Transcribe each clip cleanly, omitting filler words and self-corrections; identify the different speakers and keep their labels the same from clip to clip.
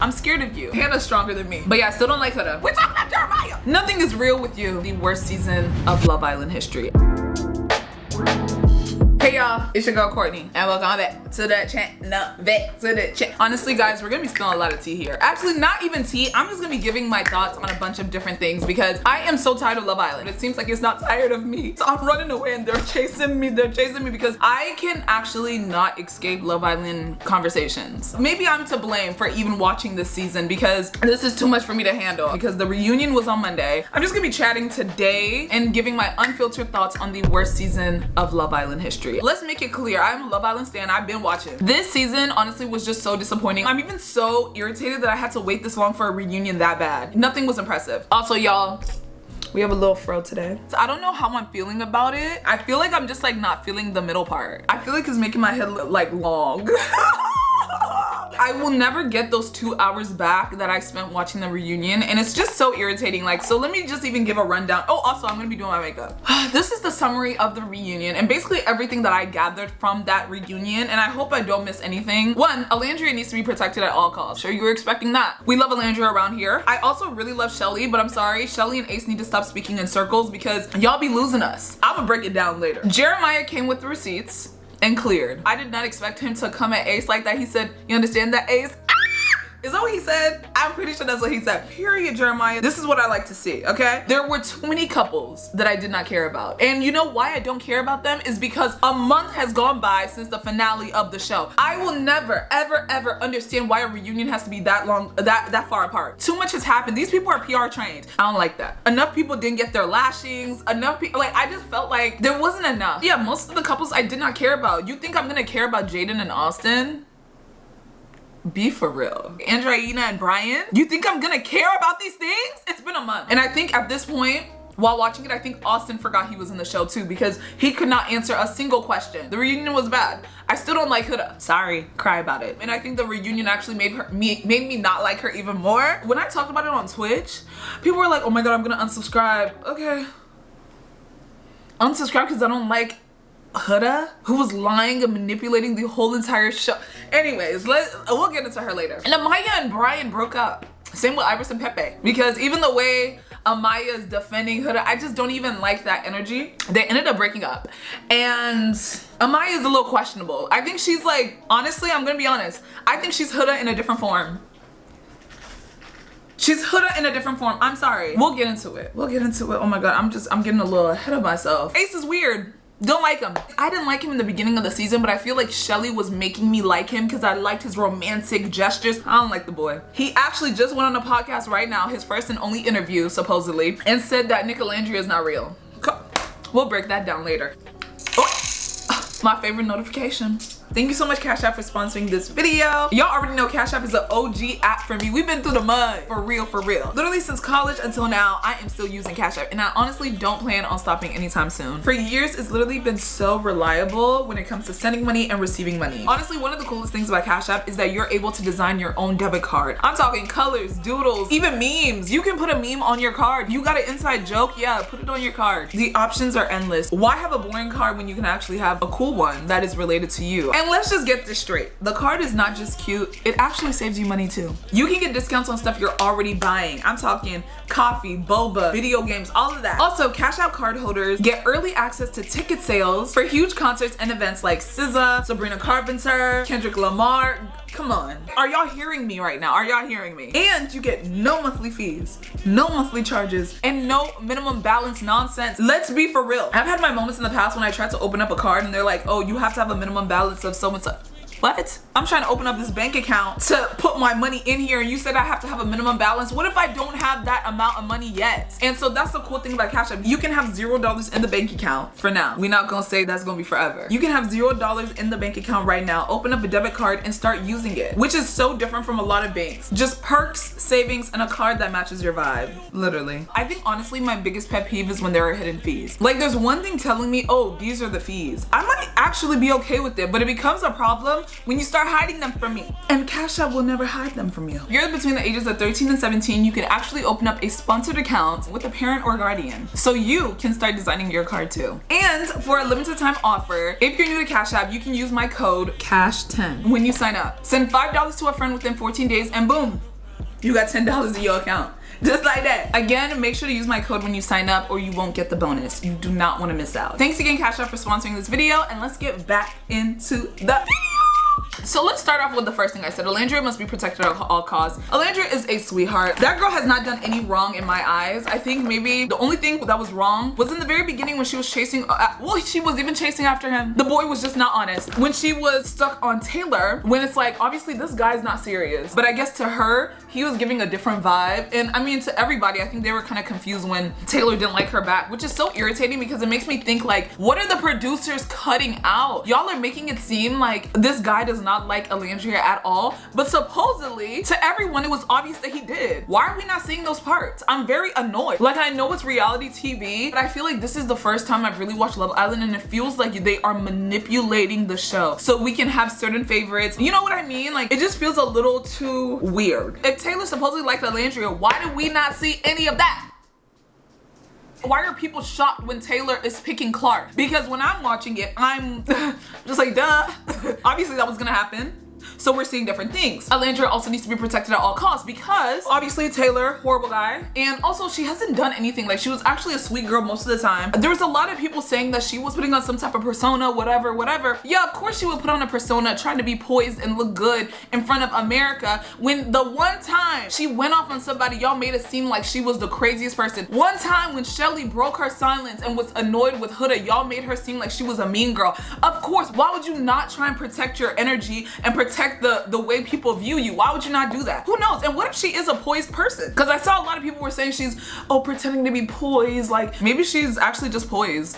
Speaker 1: I'm scared of you. Hannah's stronger than me. But yeah, I still don't like Huda. We're talking about Jeremiah. Nothing is real with you. The worst season of Love Island history. Hey y'all, it's your girl Courtney, and welcome back to the channel. Honestly guys, we're gonna be spilling a lot of tea here. Actually, not even tea. I'm just gonna be giving my thoughts on a bunch of different things because I am so tired of Love Island. It seems like it's not tired of me. So I'm running away and they're chasing me. They're chasing me because I can actually not escape Love Island conversations. Maybe I'm to blame for even watching this season because this is too much for me to handle because the reunion was on Monday. I'm just gonna be chatting today and giving my unfiltered thoughts on the worst season of Love Island history. Let's make it clear, I'm a Love Island stan. I've been watching. This season honestly was just so disappointing. I'm even so irritated that I had to wait this long for a reunion that bad. Nothing was impressive. Also y'all, we have a little fro today. So I don't know how I'm feeling about it. I feel like I'm just like not feeling the middle part. I feel like it's making my head look like long. I will never get those 2 hours back that I spent watching the reunion, and it's just so irritating. Like, so let me just even give a rundown. Oh, also I'm gonna be doing my makeup. This is the summary of the reunion and basically everything that I gathered from that reunion, and I hope I don't miss anything. One, Alandria needs to be protected at all costs. Sure, you were expecting that. We love Alandria around here. I also really love Shelly, but I'm sorry, Shelly and Ace need to stop speaking in circles because y'all be losing us. I'm gonna break it down later. Jeremiah came with the receipts and cleared. I did not expect him to come at Ace like that. He said, "You understand that, Ace?" Is that what he said? I'm pretty sure that's what he said. Period, Jeremiah. This is what I like to see, okay? There were too many couples that I did not care about. And you know why I don't care about them is because a month has gone by since the finale of the show. I will never, ever, ever understand why a reunion has to be that long, that far apart. Too much has happened. These people are PR trained. I don't like that. Enough people didn't get their lashings. Enough people, like, I just felt like there wasn't enough. Yeah, most of the couples I did not care about. You think I'm gonna care about Jaden and Austin? Be for real. Andreina and Brian? You think I'm gonna care about these things? It's been a month. And I think at this point, while watching it, I think Austin forgot he was in the show too because he could not answer a single question. The reunion was bad. I still don't like Huda. Sorry, cry about it. And I think the reunion actually made me not like her even more. When I talked about it on Twitch, people were like, "Oh my God, I'm gonna unsubscribe." Okay. Unsubscribe because I don't like Huda, who was lying and manipulating the whole entire show. Anyways, we'll get into her later. And Amaya and Brian broke up. Same with Iris and Pepe. Because even the way Amaya is defending Huda, I just don't even like that energy. They ended up breaking up. And Amaya is a little questionable. I think she's like, honestly, I'm gonna be honest. I think she's Huda in a different form. She's Huda in a different form. I'm sorry. We'll get into it. We'll get into it. Oh my God, I'm getting a little ahead of myself. Ace is weird. Don't like him. I didn't like him in the beginning of the season, but I feel like Shelly was making me like him because I liked his romantic gestures. I don't like the boy. He actually just went on a podcast right now, his first and only interview, supposedly, and said that Nicolandria is not real. We'll break that down later. Oh, my favorite notification. Thank you so much, Cash App, for sponsoring this video. Y'all already know Cash App is an OG app for me. We've been through the mud, for real, for real. Literally since college until now, I am still using Cash App, and I honestly don't plan on stopping anytime soon. For years, it's literally been so reliable when it comes to sending money and receiving money. Honestly, one of the coolest things about Cash App is that you're able to design your own debit card. I'm talking colors, doodles, even memes. You can put a meme on your card. You got an inside joke? Yeah, put it on your card. The options are endless. Why have a boring card when you can actually have a cool one that is related to you? And let's just get this straight. The card is not just cute, it actually saves you money too. You can get discounts on stuff you're already buying. I'm talking coffee, boba, video games, all of that. Also, Cash App card holders get early access to ticket sales for huge concerts and events like SZA, Sabrina Carpenter, Kendrick Lamar. Come on. Are y'all hearing me right now? Are y'all hearing me? And you get no monthly fees, no monthly charges, and no minimum balance nonsense. Let's be for real. I've had my moments in the past when I tried to open up a card and they're like, "Oh, you have to have a minimum balance of so and so." What? I'm trying to open up this bank account to put my money in here and you said I have to have a minimum balance. What if I don't have that amount of money yet? And so that's the cool thing about Cash App. You can have $0 in the bank account for now. We're not gonna say that's gonna be forever. You can have $0 in the bank account right now, open up a debit card and start using it, which is so different from a lot of banks. Just perks, savings, and a card that matches your vibe, literally. I think honestly my biggest pet peeve is when there are hidden fees. Like there's one thing telling me, "Oh, these are the fees." I might actually be okay with it, but it becomes a problem when you start hiding them from me. And Cash App will never hide them from you. If you're between the ages of 13 and 17, you can actually open up a sponsored account with a parent or guardian. So you can start designing your card too. And for a limited time offer, if you're new to Cash App, you can use my code CASH10 when you sign up. Send $5 to a friend within 14 days and boom, you got $10 in your account. Just like that. Again, make sure to use my code when you sign up or you won't get the bonus. You do not want to miss out. Thanks again, Cash App, for sponsoring this video, and let's get back into the video. So let's start off with the first thing I said. Alandria must be protected at all costs. Alandria is a sweetheart. That girl has not done any wrong in my eyes. I think maybe the only thing that was wrong was in the very beginning when she was chasing, well, she was even chasing after him. The boy was just not honest. When she was stuck on Taylor, when it's like, obviously this guy's not serious, but I guess to her, he was giving a different vibe. And I mean, to everybody, I think they were kind of confused when Taylor didn't like her back, which is so irritating because it makes me think like, what are the producers cutting out? Y'all are making it seem like this guy does not like Alandria at all, but supposedly to everyone it was obvious that he did. Why are we not seeing those parts? I'm very annoyed. Like, I know it's reality TV, but I feel like this is the first time I've really watched Love Island, and it feels like they are manipulating the show so we can have certain favorites. You know what I mean? Like, it just feels a little too weird. If Taylor supposedly liked Alandria, why did we not see any of that? Why are people shocked when Taylor is picking Clark? Because when I'm watching it, I'm just like, duh. Obviously that was gonna happen. So we're seeing different things. Alandria also needs to be protected at all costs because obviously Taylor, horrible guy. And also she hasn't done anything. Like, she was actually a sweet girl most of the time. There was a lot of people saying that she was putting on some type of persona, whatever. Yeah, of course she would put on a persona trying to be poised and look good in front of America. When the one time she went off on somebody, y'all made it seem like she was the craziest person. One time when Shelly broke her silence and was annoyed with Huda, y'all made her seem like she was a mean girl. Of course, why would you not try and protect your energy and protect the way people view you? Why would you not do that? Who knows? And what if she is a poised person? Because I saw a lot of people were saying she's, oh, pretending to be poised. Like, maybe she's actually just poised.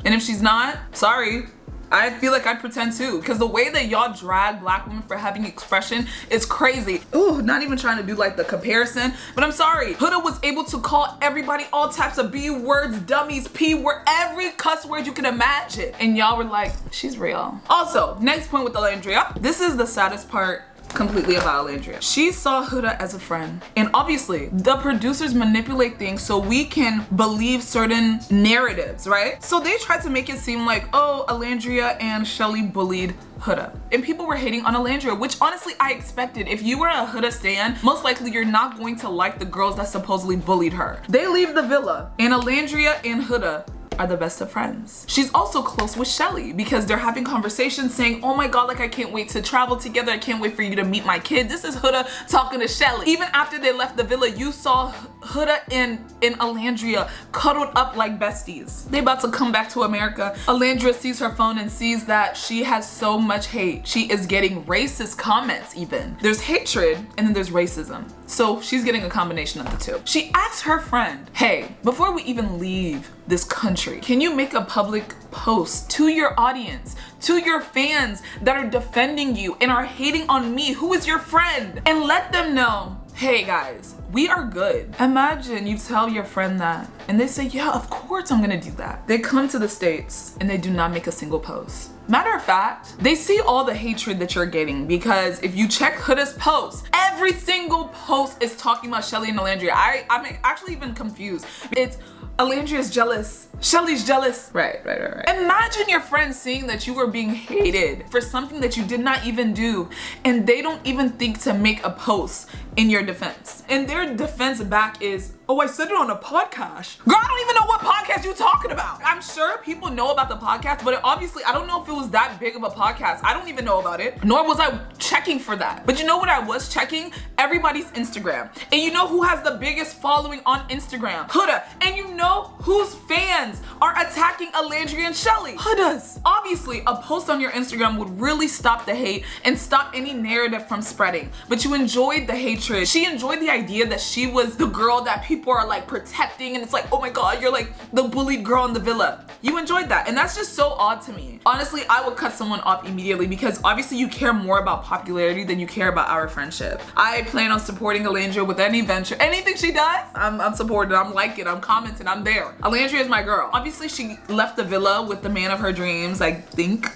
Speaker 1: And if she's not, sorry. I feel like I'd pretend too, because the way that y'all drag black women for having expression is crazy. Ooh, not even trying to do like the comparison, but I'm sorry. Huda was able to call everybody all types of B words, dummies, P word, every cuss word you can imagine. And y'all were like, she's real. Also, next point with Alandria. This is the saddest part completely about Alandria. She saw Huda as a friend. And obviously, the producers manipulate things so we can believe certain narratives, right? So they tried to make it seem like, oh, Alandria and Shelly bullied Huda. And people were hating on Alandria, which honestly I expected. If you were a Huda stan, most likely you're not going to like the girls that supposedly bullied her. They leave the villa, and Alandria and Huda are the best of friends. She's also close with Shelly because they're having conversations saying, oh my God, like I can't wait to travel together. I can't wait for you to meet my kid. This is Huda talking to Shelly. Even after they left the villa, you saw Huda and Alandria cuddled up like besties. They about to come back to America. Alandria sees her phone and sees that she has so much hate. She is getting racist comments even. There's hatred and then there's racism. So she's getting a combination of the two. She asked her friend, hey, before we even leave this country, can you make a public post to your audience, to your fans that are defending you and are hating on me, who is your friend, and let them know, hey guys, we are good. Imagine you tell your friend that and they say, yeah, of course I'm gonna do that. They come to the States and they do not make a single post. Matter of fact, they see all the hatred that you're getting because if you check Huda's posts, every single post is talking about Shelly and Alandria. I'm actually even confused. It's Alandria's jealous, Shelly's jealous. Right. Imagine your friends seeing that you were being hated for something that you did not even do, and they don't even think to make a post in your defense. And their defense back is, oh, I said it on a podcast. Girl, I don't even know what podcast you talking about. I'm sure people know about the podcast, but obviously I don't know if it was that big of a podcast. I don't even know about it, nor was I checking for that. But you know what I was checking? Everybody's Instagram. And you know who has the biggest following on Instagram? Huda. And you know whose fans are attacking Alandria and Shelly? Huda's. Obviously, a post on your Instagram would really stop the hate and stop any narrative from spreading. But you enjoyed the hatred. She enjoyed the idea that she was the girl that people are like protecting, and it's like, oh my God, you're like the bullied girl in the villa. You enjoyed that, and that's just so odd to me. Honestly, I would cut someone off immediately because obviously you care more about popularity than you care about our friendship. I plan on supporting Alandria with any venture, anything she does. I'm supporting, I'm liking, I'm commenting, I'm there. Alandria is my girl. Obviously she left the villa with the man of her dreams, I think.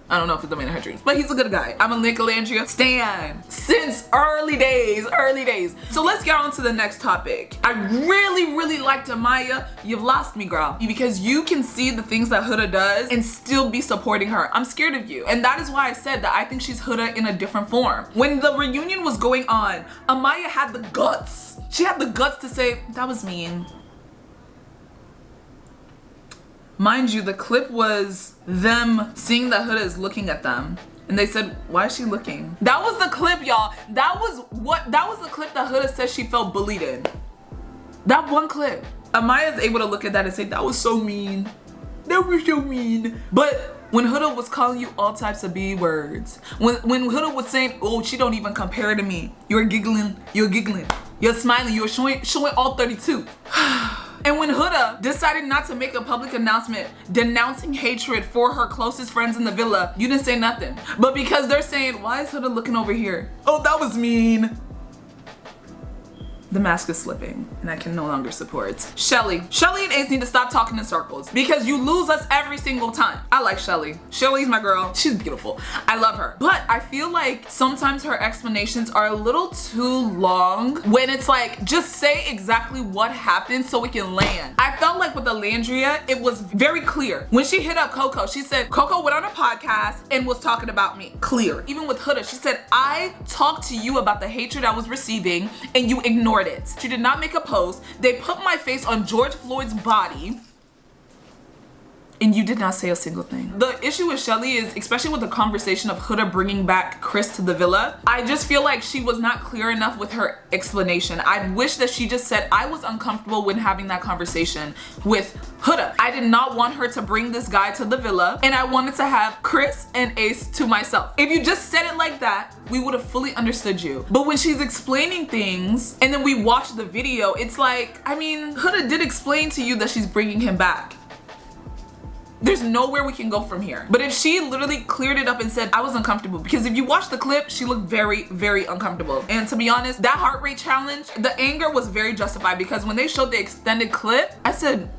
Speaker 1: I don't know if it's the man in her dreams, but he's a good guy. I'm a Nicolandria stan since early days. So let's get on to the next topic. I really liked Amaya. You've lost me, girl, because you can see the things that Huda does and still be supporting her. I'm scared of you. And that is why I said that I think she's Huda in a different form. When the reunion was going on, Amaya had the guts. She had the guts to say, that was mean. Mind you, the clip was them seeing that Huda is looking at them. And they said, why is she looking? That was the clip, y'all. That was the clip that Huda said she felt bullied in. That one clip. Amaya's able to look at that and say, that was so mean. That was so mean. But when Huda was calling you all types of B words, when Huda was saying, oh, she don't even compare to me. You're giggling, you're smiling, you're showing all 32. And when Huda decided not to make a public announcement denouncing hatred for her closest friends in the villa, you didn't say nothing. But because they're saying, why is Huda looking over here? Oh, that was mean. The mask is slipping and I can no longer support Shelly and Ace need to stop talking in circles because you lose us every single time. I like Shelly. Shelly's my girl. She's beautiful. I love her. But I feel like sometimes her explanations are a little too long when it's like, just say exactly what happened so we can land. I felt like with Alandria, it was very clear. When she hit up Coco, she said, Coco went on a podcast and was talking about me. Clear. Even with Huda, she said, I talked to you about the hatred I was receiving and you ignored it. She did not make a post. They put my face on George Floyd's body and you did not say a single thing. The issue with Shelly is, especially with the conversation of Huda bringing back Chris to the villa, I just feel like she was not clear enough with her explanation. I wish that she just said, I was uncomfortable when having that conversation with Huda. I did not want her to bring this guy to the villa and I wanted to have Chris and Ace to myself. If you just said it like that, we would have fully understood you. But when she's explaining things and then we watch the video, it's like, I mean, Huda did explain to you that she's bringing him back. There's nowhere we can go from here. But if she literally cleared it up and said, I was uncomfortable, because if you watch the clip, she looked very uncomfortable. And to be honest, that heart rate challenge, the anger was very justified because when they showed the extended clip, I said,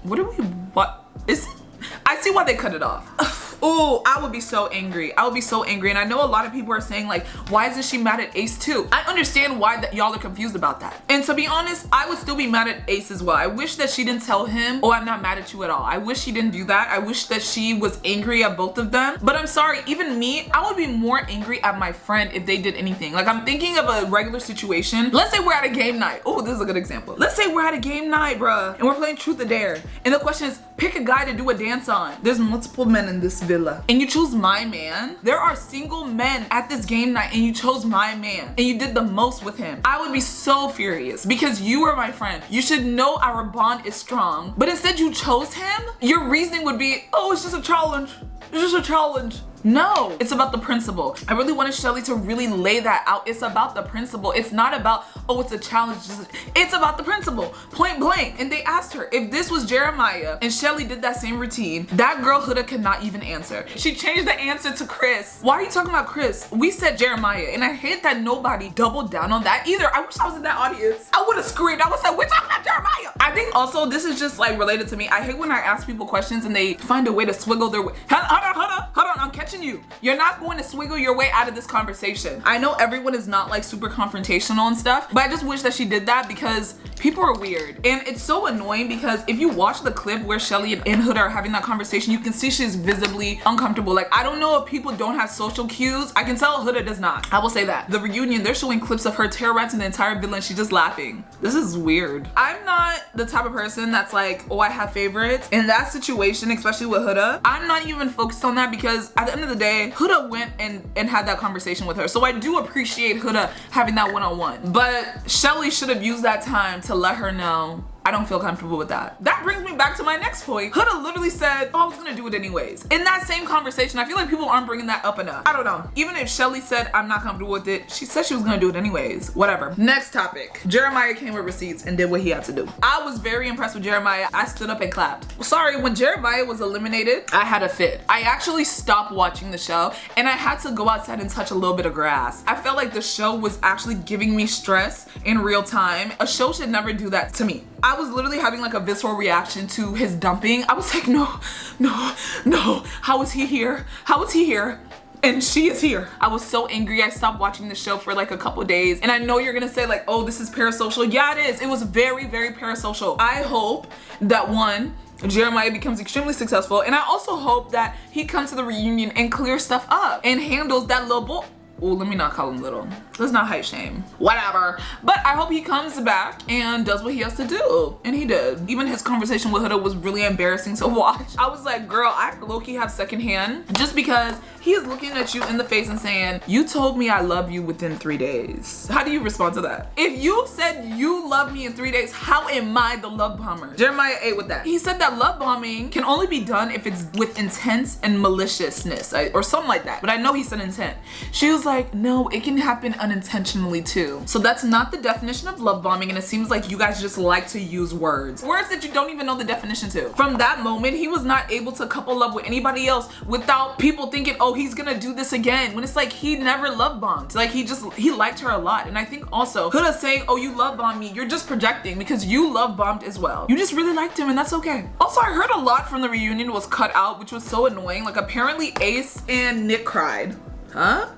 Speaker 1: I see why they cut it off. Oh, I would be so angry. And I know a lot of people are saying like, why isn't she mad at Ace too? I understand why y'all are confused about that. And to be honest, I would still be mad at Ace as well. I wish that she didn't tell him, oh, I'm not mad at you at all. I wish she didn't do that. I wish that she was angry at both of them. But I'm sorry, even me, I would be more angry at my friend if they did anything. Like I'm thinking of a regular situation. Let's say we're at a game night. Oh, this is a good example. Let's say we're at a game night, bruh, and we're playing Truth or Dare. And the question is, pick a guy to do a dance on. There's multiple men in this villa and you choose my man. There are single men at this game night and you chose my man and you did the most with him. I would be so furious because you are my friend. You should know our bond is strong, but instead you chose him. Your reasoning would be, oh, it's just a challenge. It's just a challenge. No, it's about the principle. I really wanted Shelly to really lay that out. It's about the principle. It's not about, oh, it's a challenge. It's about the principle, point blank. And they asked her, if this was Jeremiah and Shelly did that same routine, that girl Huda could not even answer. She changed the answer to Chris. Why are you talking about Chris? We said Jeremiah, and I hate that nobody doubled down on that either. I wish I was in that audience. I would have screamed. I would have said, we're talking about Jeremiah. I think also this is just like related to me. I hate when I ask people questions and they find a way to swiggle their way. Hold on, I'm catching you. You're not going to swiggle your way out of this conversation. I know everyone is not like super confrontational and stuff, but I just wish that she did that because people are weird. And it's so annoying because if you watch the clip where Shelly and Huda are having that conversation, you can see she's visibly uncomfortable. Like, I don't know if people don't have social cues. I can tell Huda does not. I will say that. The reunion, they're showing clips of her terrorizing the entire villa and she's just laughing. This is weird. I'm not the type of person that's like, oh, I have favorites. In that situation, especially with Huda, I'm not even focused on that because at the end of the day, Huda went and had that conversation with her. So I do appreciate Huda having that one-on-one. But Shelly should have used that time to let her know, I don't feel comfortable with that. That brings me back to my next point. Huda literally said, oh, I was gonna do it anyways. In that same conversation, I feel like people aren't bringing that up enough. I don't know. Even if Shelly said, I'm not comfortable with it, she said she was gonna do it anyways. Whatever. Next topic. Jeremiah came with receipts and did what he had to do. I was very impressed with Jeremiah. I stood up and clapped. Sorry, when Jeremiah was eliminated, I had a fit. I actually stopped watching the show and I had to go outside and touch a little bit of grass. I felt like the show was actually giving me stress in real time. A show should never do that to me. I was literally having like a visceral reaction to his dumping. I was like, no, no, no. How is he here? How is he here? And she is here. I was so angry. I stopped watching the show for like a couple days. And I know you're gonna say like, oh, this is parasocial. Yeah, it is. It was very, very parasocial. I hope that one, Jeremiah becomes extremely successful. And I also hope that he comes to the reunion and clears stuff up and handles that little boy. Oh, let me not call him little. Let's not height shame. Whatever. But I hope he comes back and does what he has to do. And he did. Even his conversation with Huda was really embarrassing to watch. I was like, girl, I low-key have secondhand just because he is looking at you in the face and saying, you told me I love you within 3 days. How do you respond to that? If you said you love me in 3 days, how am I the love bomber? Jeremiah ate with that. He said that love bombing can only be done if it's with intent and maliciousness or something like that. But I know he said intent. She was like, no, it can happen unintentionally too. So that's not the definition of love bombing, and it seems like you guys just like to use words that you don't even know the definition to. From that moment, he was not able to couple up with anybody else without people thinking, oh, he's gonna do this again, when it's like he never love bombed. Like he liked her a lot. And I think also Huda saying, oh, you love bombed me, you're just projecting because you love bombed as well. You just really liked him, and that's okay. Also, I heard a lot from the reunion was cut out, which was so annoying. Like apparently Ace and Nick cried. Huh?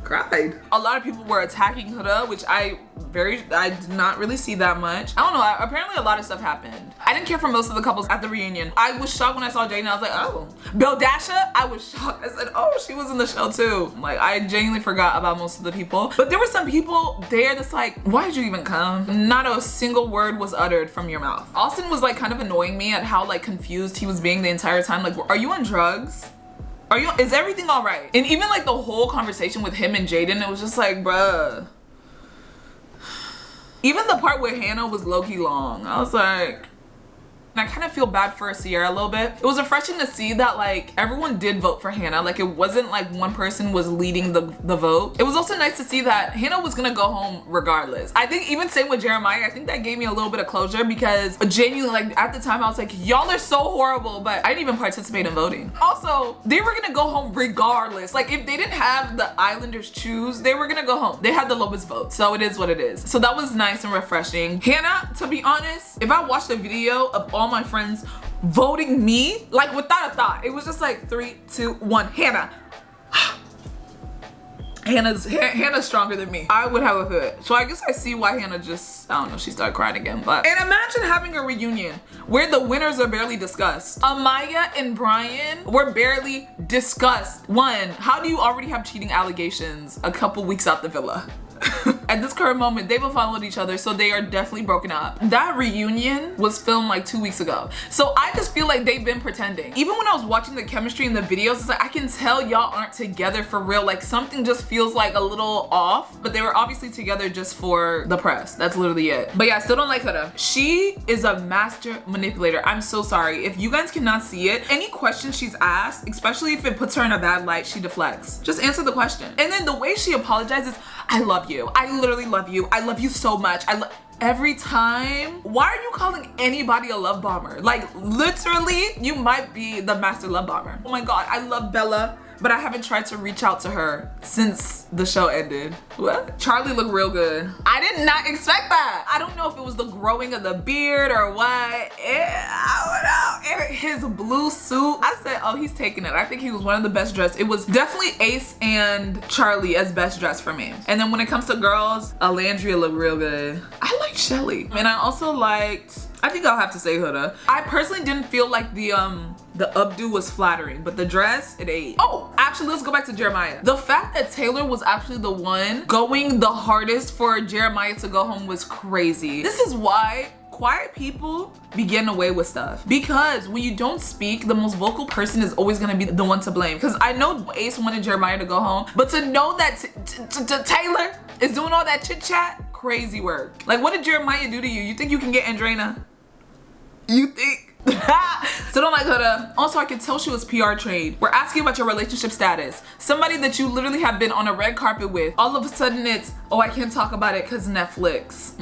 Speaker 1: Cried. A lot of people were attacking Huda, which I did not really see that much. I don't know, apparently a lot of stuff happened. I didn't care for most of the couples at the reunion. I was shocked when I saw Jaden. I was like, oh. Bildasha, I was shocked. I said, oh, she was in the show too. Like, I genuinely forgot about most of the people. But there were some people there that's like, why did you even come? Not a single word was uttered from your mouth. Austin was like kind of annoying me at how like confused he was being the entire time. Like, are you on drugs? Is everything all right? And even like the whole conversation with him and Jaden, it was just like, bruh. Even the part where Hannah was low-key long, I was like, I kind of feel bad for Sierra a little bit. It was refreshing to see that like everyone did vote for Hannah. Like it wasn't like one person was leading the vote. It was also nice to see that Hannah was gonna go home regardless. I think even same with Jeremiah, I think that gave me a little bit of closure because genuinely like at the time I was like, y'all are so horrible, but I didn't even participate in voting. Also, they were gonna go home regardless. Like if they didn't have the Islanders choose, they were gonna go home. They had the lowest vote, so it is what it is. So that was nice and refreshing. Hannah, to be honest, if I watched a video of all my friends voting me, like without a thought, it was just like 3, 2, 1, Hannah. Hannah's stronger than me. I would have a hood. So I guess I see why Hannah just, I don't know, she started crying again. But and imagine having a reunion where the winners are barely discussed. Amaya and Brian were barely discussed. One, how do you already have cheating allegations a couple weeks out the villa? At this current moment, they've followed each other, so they are definitely broken up. That reunion was filmed like 2 weeks ago. So I just feel like they've been pretending. Even when I was watching the chemistry in the videos, it's like I can tell y'all aren't together for real. Like something just feels like a little off, but they were obviously together just for the press. That's literally it. But yeah, I still don't like Huda. She is a master manipulator. I'm so sorry. If you guys cannot see it, any question she's asked, especially if it puts her in a bad light, she deflects. Just answer the question. And then the way she apologizes, I love you. I literally love you. I love you so much. Every time. Why are you calling anybody a love bomber? Like literally, you might be the master love bomber. Oh my God, I love Bella, but I haven't tried to reach out to her since the show ended. What? Charlie looked real good. I did not expect that. I don't know if it was the growing of the beard or what. I don't know. And his blue suit. I said, oh, he's taking it. I think he was one of the best dressed. It was definitely Ace and Charlie as best dressed for me. And then when it comes to girls, Alandria looked real good. I like Shelly. And I also liked, I think I'll have to say Huda. I personally didn't feel like the updo was flattering, but the dress, it ate. Oh, actually, let's go back to Jeremiah. The fact that Taylor was actually the one going the hardest for Jeremiah to go home was crazy. This is why quiet people be getting away with stuff, because when you don't speak, the most vocal person is always gonna be the one to blame. Because I know Ace wanted Jeremiah to go home, but to know that Taylor is doing all that chit chat, crazy work. Like, what did Jeremiah do to you? You think you can get Andrena? You think? So don't like Huda. Also, I could tell she was PR trained. We're asking about your relationship status. Somebody that you literally have been on a red carpet with. All of a sudden it's, oh, I can't talk about it because Netflix.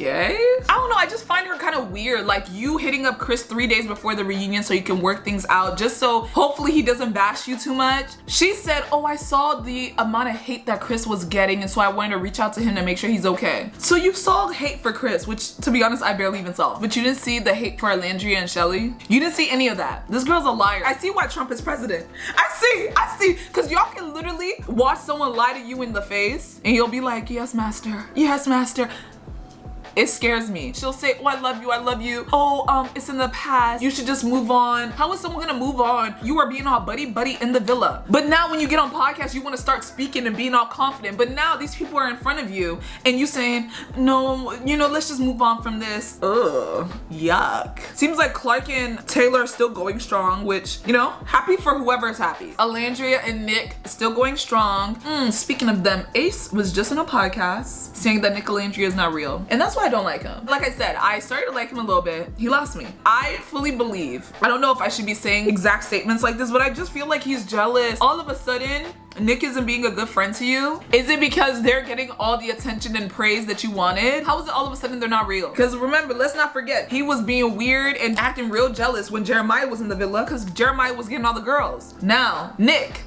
Speaker 1: gay? I don't know, I just find her kind of weird. Like, you hitting up Chris 3 days before the reunion so you can work things out, just so hopefully he doesn't bash you too much. She said, oh, I saw the amount of hate that Chris was getting, and so I wanted to reach out to him to make sure he's okay. So you saw hate for Chris, which to be honest, I barely even saw. But you didn't see the hate for Alandria and Shelly? You didn't see any of that. This girl's a liar. I see why Trump is president. I see, because y'all can literally watch someone lie to you in the face and you'll be like, yes, master. Yes, master. It scares me. She'll say, oh, I love you. Oh, it's in the past. You should just move on. How is someone gonna move on? You are being all buddy in the villa. But now when you get on podcasts, you wanna start speaking and being all confident. But now these people are in front of you and you saying, no, you know, let's just move on from this. Ugh, yuck. Seems like Clark and Taylor are still going strong, which, you know, happy for whoever is happy. Alandria and Nick still going strong. Speaking of them, Ace was just on a podcast saying that Nick Alandria is not real. And that's why I don't like him. Like I said, I started to like him a little bit. He lost me. I fully believe, I don't know if I should be saying exact statements like this, but I just feel like he's jealous. All of a sudden, Nick isn't being a good friend to you. Is it because they're getting all the attention and praise that you wanted? How is it all of a sudden they're not real? Because remember, let's not forget, he was being weird and acting real jealous when Jeremiah was in the villa because Jeremiah was getting all the girls. Now, Nick,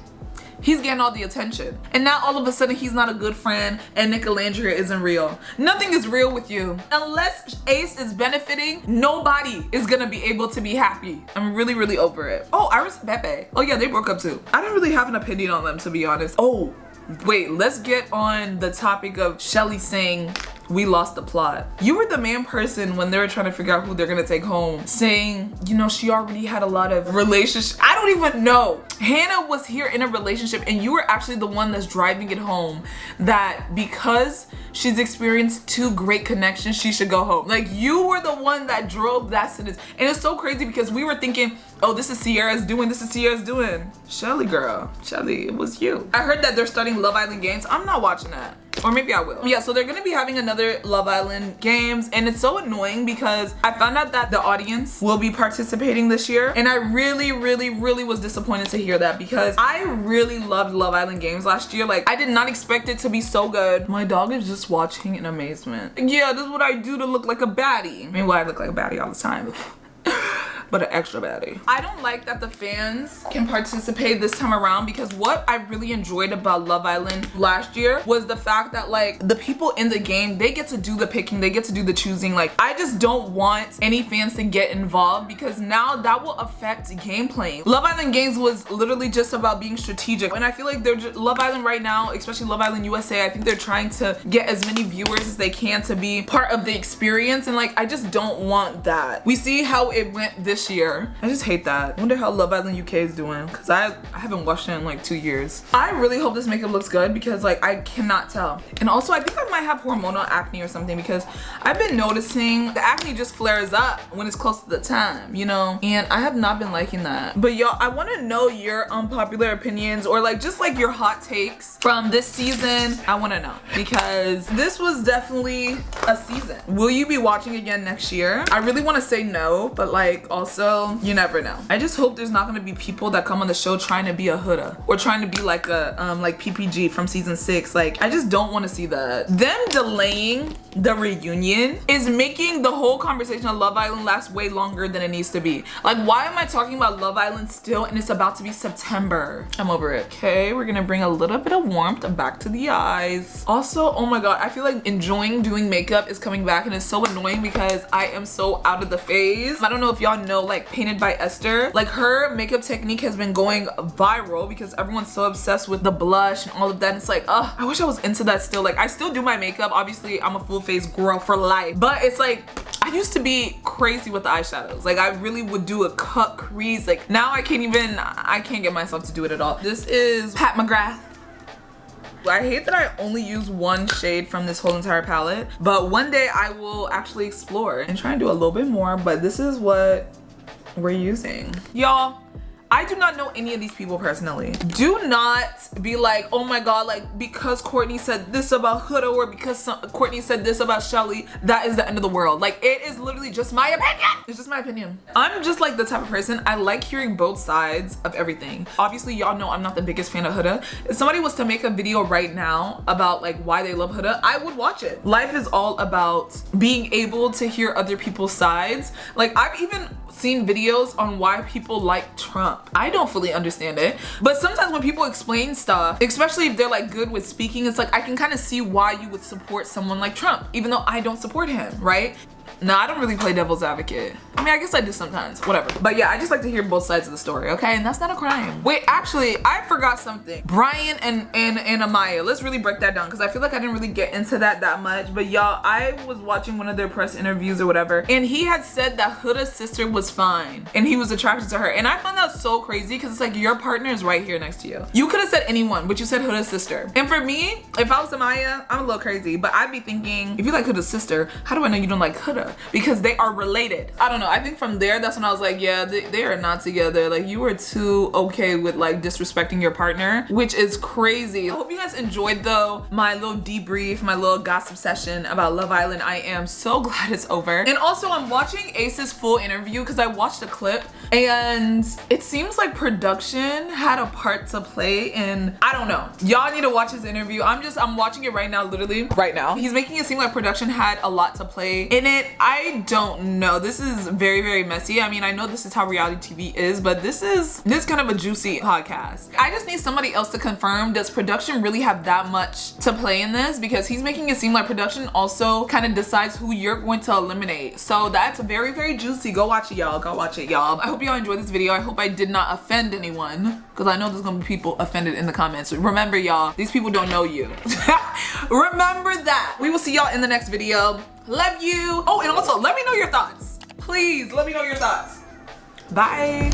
Speaker 1: he's getting all the attention. And now all of a sudden he's not a good friend and Nick Alandria isn't real. Nothing is real with you. Unless Ace is benefiting, nobody is gonna be able to be happy. I'm really over it. Oh, Iris and Pepe. Oh yeah, they broke up too. I don't really have an opinion on them, to be honest. Oh, wait, let's get on the topic of Shelly saying we lost the plot. You were the main person when they were trying to figure out who they're gonna take home, saying, you know, she already had a lot of relationships. I don't even know. Hannah was here in a relationship and you were actually the one that's driving it home that because she's experienced 2 great connections, she should go home. Like, you were the one that drove that sentence. And it's so crazy because we were thinking, oh, this is Sierra's doing, Shelly girl, Shelly, it was you. I heard that they're starting Love Island games. I'm not watching that. Or maybe I will. Yeah, so they're gonna be having another Love Island games and it's so annoying because I found out that the audience will be participating this year and I really was disappointed to hear that because I really loved Love Island games last year. Like, I did not expect it to be so good. My dog is just watching in amazement. Yeah, this is what I do to look like a baddie. I mean, well, I look like a baddie all the time. But an extra baddie. I don't like that the fans can participate this time around because what I really enjoyed about Love Island last year was the fact that like the people in the game, they get to do the picking, they get to do the choosing. Like, I just don't want any fans to get involved because now that will affect gameplay. Love Island games was literally just about being strategic and I feel like they're just, Love Island right now, especially Love Island USA, I think they're trying to get as many viewers as they can to be part of the experience and like I just don't want that. We see how it went this year. I just hate that. I wonder how Love Island UK is doing because I haven't watched it in like 2 years. I really hope this makeup looks good because like I cannot tell. And also I think I might have hormonal acne or something because I've been noticing the acne just flares up when it's close to the time, you know, and I have not been liking that. But y'all, I want to know your unpopular opinions or like just like your hot takes from this season. I want to know because this was definitely a season. Will you be watching again next year? I really want to say no, but like also you never know. I just hope there's not gonna be people that come on the show trying to be a Huda or trying to be like a like PPG from season 6. Like, I just don't want to see that. Them delaying the reunion is making the whole conversation of Love Island last way longer than it needs to be. Like, why am I talking about Love Island still and it's about to be September? I'm over it. Okay, we're gonna bring a little bit of warmth back to the eyes. Also, oh my god, I feel like enjoying doing makeup is coming back and it's so annoying because I am so out of the phase. I don't know if y'all know like Painted by Esther, like her makeup technique has been going viral because everyone's so obsessed with the blush and all of that. And it's like, I wish I was into that still. Like, I still do my makeup, obviously I'm a full face girl for life, but it's like I used to be crazy with the eyeshadows. Like, I really would do a cut crease. Like, now I can't get myself to do it at all. This is Pat McGrath. I hate that I only use one shade from this whole entire palette, but one day I will actually explore and try and do a little bit more, but this is what we're using. Y'all, I do not know any of these people personally. Do not be like, oh my god, like because Courtney said this about Huda or because Courtney said this about Shelly, that is the end of the world. Like, it is literally just my opinion. It's just my opinion. I'm just like the type of person, I like hearing both sides of everything. Obviously, y'all know I'm not the biggest fan of Huda. If somebody was to make a video right now about like why they love Huda, I would watch it. Life is all about being able to hear other people's sides. Like, I've even seen videos on why people like Trump. I don't fully understand it, but sometimes when people explain stuff, especially if they're like good with speaking, it's like I can kind of see why you would support someone like Trump, even though I don't support him, right? No, I don't really play devil's advocate. I mean, I guess I do sometimes, whatever. But yeah, I just like to hear both sides of the story, okay? And that's not a crime. Wait, actually, I forgot something. Brian and Amaya, let's really break that down because I feel like I didn't really get into that much. But y'all, I was watching one of their press interviews or whatever, and he had said that Huda's sister was fine and he was attracted to her. And I found that so crazy because it's like your partner is right here next to you. You could have said anyone, but you said Huda's sister. And for me, if I was Amaya, I'm a little crazy, but I'd be thinking, if you like Huda's sister, how do I know you don't like Huda? Because they are related. I don't know. I think from there, that's when I was like, yeah, they are not together. Like, you were too okay with like disrespecting your partner, which is crazy. I hope you guys enjoyed though my little debrief, my little gossip session about Love Island. I am so glad it's over. And also I'm watching Ace's full interview because I watched a clip and it seems like production had a part to play in, I don't know. Y'all need to watch his interview. I'm watching it right now, literally right now. He's making it seem like production had a lot to play in it. I don't know. This is very, very messy. I mean, I know this is how reality TV is, but this is kind of a juicy podcast. I just need somebody else to confirm, does production really have that much to play in this? Because he's making it seem like production also kind of decides who you're going to eliminate. So that's very, very juicy. Go watch it, y'all. Go watch it, y'all. I hope y'all enjoyed this video. I hope I did not offend anyone because I know there's gonna be people offended in the comments. Remember, y'all, these people don't know you. Remember that. We will see y'all in the next video. Love you. Oh, and also let me know your thoughts. Please let me know your thoughts. Bye.